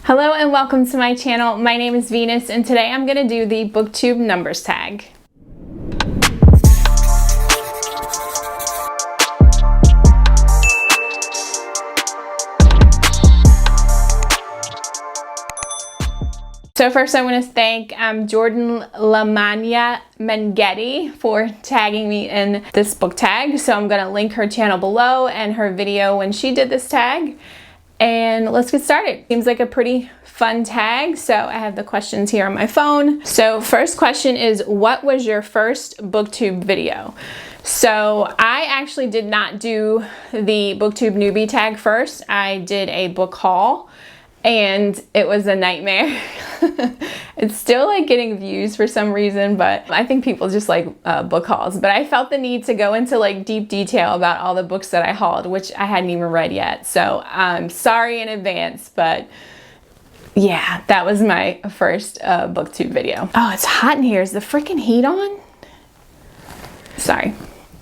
Hello and welcome to my channel. My name is Venus and today I'm going to do the Booktube Numbers Tag. So first I want to thank Jordan Lamanya Mengetti for tagging me in this book tag. So I'm going to link her channel below and her video when she did this tag. And let's get started. Seems like a pretty fun tag. So I have the questions here on my phone. So first question is, what was your first Booktube video? So I actually did not do the Booktube newbie tag first. I did a book haul and it was a nightmare. It's still like getting views for some reason, but I think people just like book hauls. But I felt the need to go into like deep detail about all the books that I hauled, which I hadn't even read yet. So I'm sorry in advance, but yeah, that was my first Booktube video. Oh, it's hot in here. Is the freaking heat on? Sorry.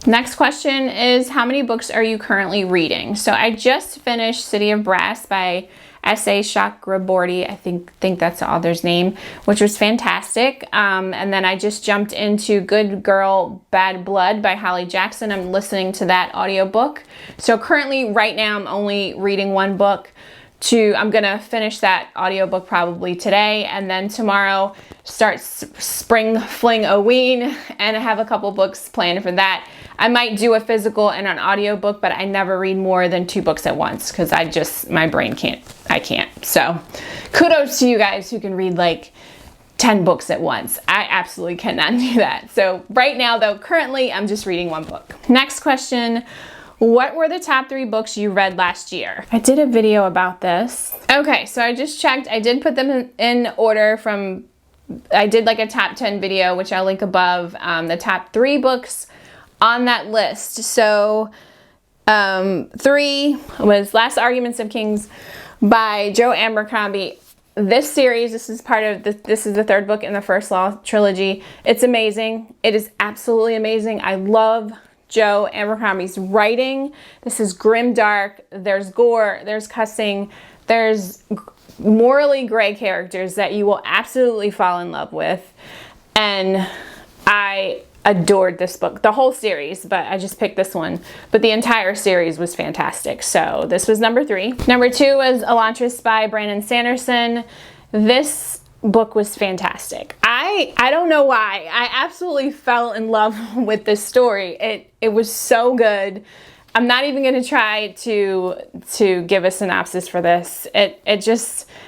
Next question is, how many books are you currently reading? So I just finished City of Brass by S.A. Chakraborty, I think that's the author's name, which was fantastic. And then I just jumped into Good Girl, Bad Blood by Holly Jackson. I'm listening to that audiobook. So currently, right now, I'm only reading one book. I'm gonna finish that audiobook probably today, and then tomorrow start Spring Fling Oween, and I have a couple books planned for that. I might do a physical and an audiobook, but I never read more than 2 books at once because my brain can't. So kudos to you guys who can read like 10 books at once. I absolutely cannot do that. So right now though, currently I'm just reading 1 book. Next question. What were the top 3 books you read last year? I did a video about this. Okay, so I just checked. I did put them in order from, I did like a top 10 video, which I'll link above, the top 3 books on that list. So 3 was Last Arguments of Kings by Joe Abercrombie. This series, this is part of this is the 3rd book in the First Law trilogy. It's amazing. It is absolutely amazing. I love Joe Abercrombie's writing. This is grim dark. There's gore, there's cussing, there's morally gray characters that you will absolutely fall in love with. And I adored this book, the whole series, but I just picked this one. But the entire series was fantastic. So this was number 3. Number 2 was Elantris by Brandon Sanderson. This book was fantastic. I don't know why. I absolutely fell in love with this story. It was so good. I'm not even going to try to give a synopsis for this. It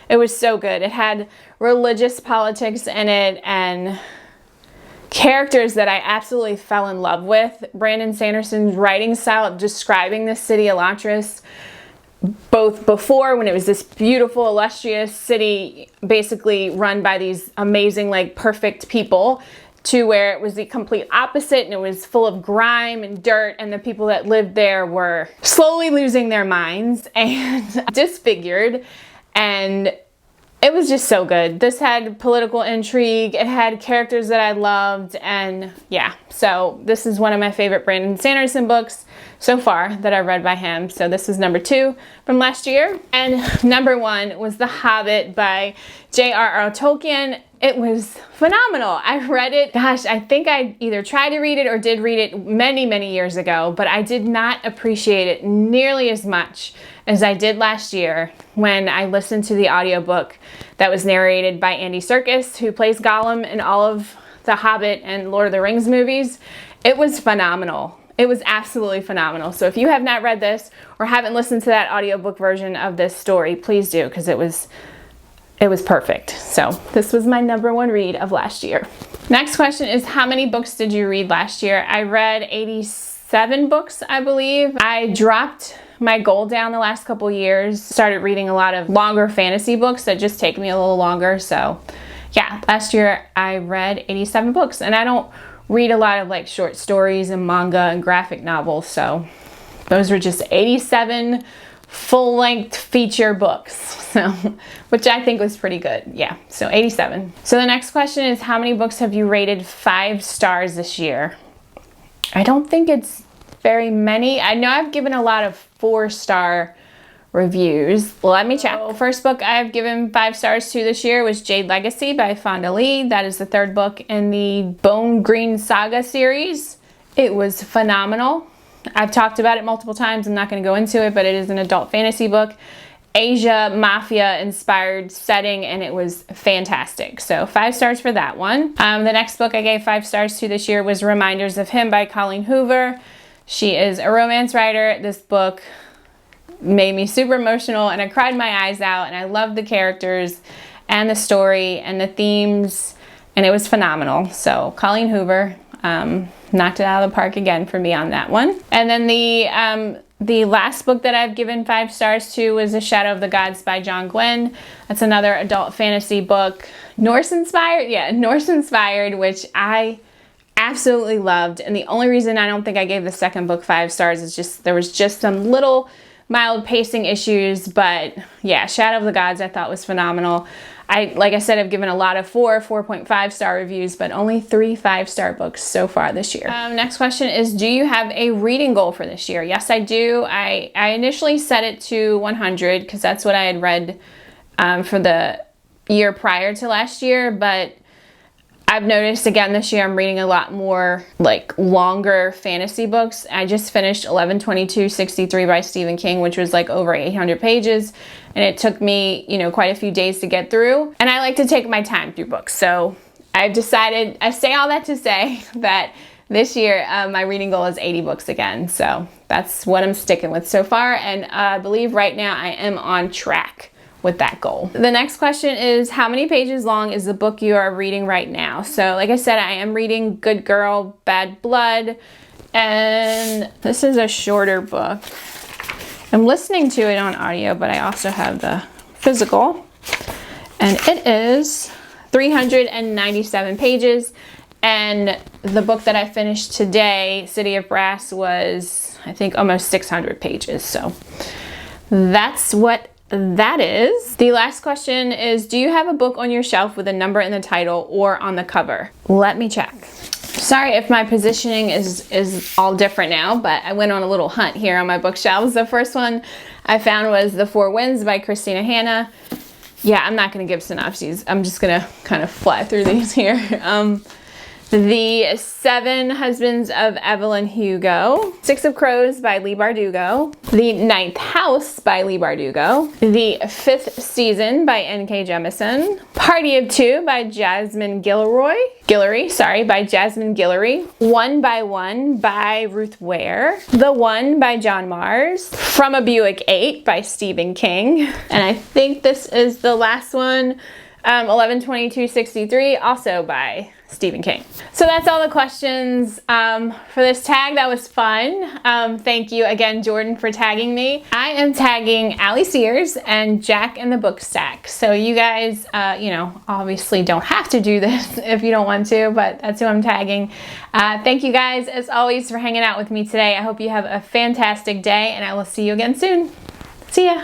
was so good. It had religious politics in it and characters that I absolutely fell in love with. Brandon Sanderson's writing style, describing the city Elantris, both before when it was this beautiful, illustrious city, basically run by these amazing, like perfect people, to where it was the complete opposite and it was full of grime and dirt, and the people that lived there were slowly losing their minds and disfigured, and it was just so good. This had political intrigue, it had characters that I loved, and yeah, so this is one of my favorite Brandon Sanderson books so far that I read by him. So this was number 2 from last year. And number 1 was The Hobbit by J.R.R. Tolkien. It was phenomenal. I read it, gosh, I think I either tried to read it or did read it many, many years ago, but I did not appreciate it nearly as much as I did last year when I listened to the audiobook that was narrated by Andy Serkis, who plays Gollum in all of the Hobbit and Lord of the Rings movies. It was phenomenal. It was absolutely phenomenal. So if you have not read this or haven't listened to that audiobook version of this story, please do, because it was perfect. So this was my number 1 read of last year. Next question is, how many books did you read last year? I read 87 books, I believe. I dropped my goal down the last couple years, started reading a lot of longer fantasy books that just take me a little longer. So yeah, last year I read 87 books, and I don't read a lot of like short stories and manga and graphic novels, so those were just 87 full-length feature books, so which I think was pretty good. Yeah, so 87. So the next question is, how many books have you rated 5 stars this year? I don't think it's very many. I know I've given a lot of 4-star reviews. Let me check. So, first book I've given 5 stars to this year was Jade Legacy by Fonda Lee. That is the 3rd book in the Bone Green Saga series. It was phenomenal. I've talked about it multiple times. I'm not going to go into it, but it is an adult fantasy book. Asia Mafia inspired setting, and it was fantastic. So 5 stars for that one. The next book I gave 5 stars to this year was Reminders of Him by Colleen Hoover. She is a romance writer. This book made me super emotional, and I cried my eyes out, and I loved the characters and the story and the themes, and it was phenomenal. So Colleen Hoover knocked it out of the park again for me on that one. And then the last book that I've given 5 stars to was The Shadow of the Gods by John Gwynne. That's another adult fantasy book. Norse inspired? Yeah, Norse inspired, which I absolutely loved. And the only reason I don't think I gave the second book 5 stars is just there was just some little mild pacing issues. But yeah, Shadow of the Gods I thought was phenomenal. Like I said, I've given a lot of 4.5 star reviews, but only 3 5-star books so far this year. Next question is, do you have a reading goal for this year? Yes, I do. I initially set it to 100 because that's what I had read for the year prior to last year, but I've noticed again this year I'm reading a lot more like longer fantasy books. I just finished 11/22/63 by Stephen King, which was like over 800 pages. And it took me, quite a few days to get through. And I like to take my time through books. So I've decided, I say all that to say that this year my reading goal is 80 books again. So that's what I'm sticking with so far. And I believe right now I am on track with that goal. The next question is, how many pages long is the book you are reading right now? So like I said, I am reading Good Girl, Bad Blood, and this is a shorter book. I'm listening to it on audio, but I also have the physical, and it is 397 pages. And the book that I finished today, City of Brass, was I think almost 600 pages. So that's what that is. The last question is, do you have a book on your shelf with a number in the title or on the cover? Let me check. Sorry if my positioning is all different now, but I went on a little hunt here on my bookshelves. The first one I found was The Four Winds by Christina Hanna. Yeah, I'm not going to give synopses. I'm just going to kind of fly through these here. The Seven Husbands of Evelyn Hugo, Six of Crows by Leigh Bardugo, The Ninth House by Leigh Bardugo, The Fifth Season by N.K. Jemisin, Party of Two by Jasmine Guillory, One by One by Ruth Ware, The One by John Mars, From a Buick 8 by Stephen King, and I think this is the last one, 11/22/63, also by Stephen King. So that's all the questions for this tag. That was fun. Thank you again, Jordan, for tagging me. I am tagging Allie Sears and Jack in the Book Stack. So you guys, obviously don't have to do this if you don't want to, but that's who I'm tagging. Thank you guys, as always, for hanging out with me today. I hope you have a fantastic day, and I will see you again soon. See ya.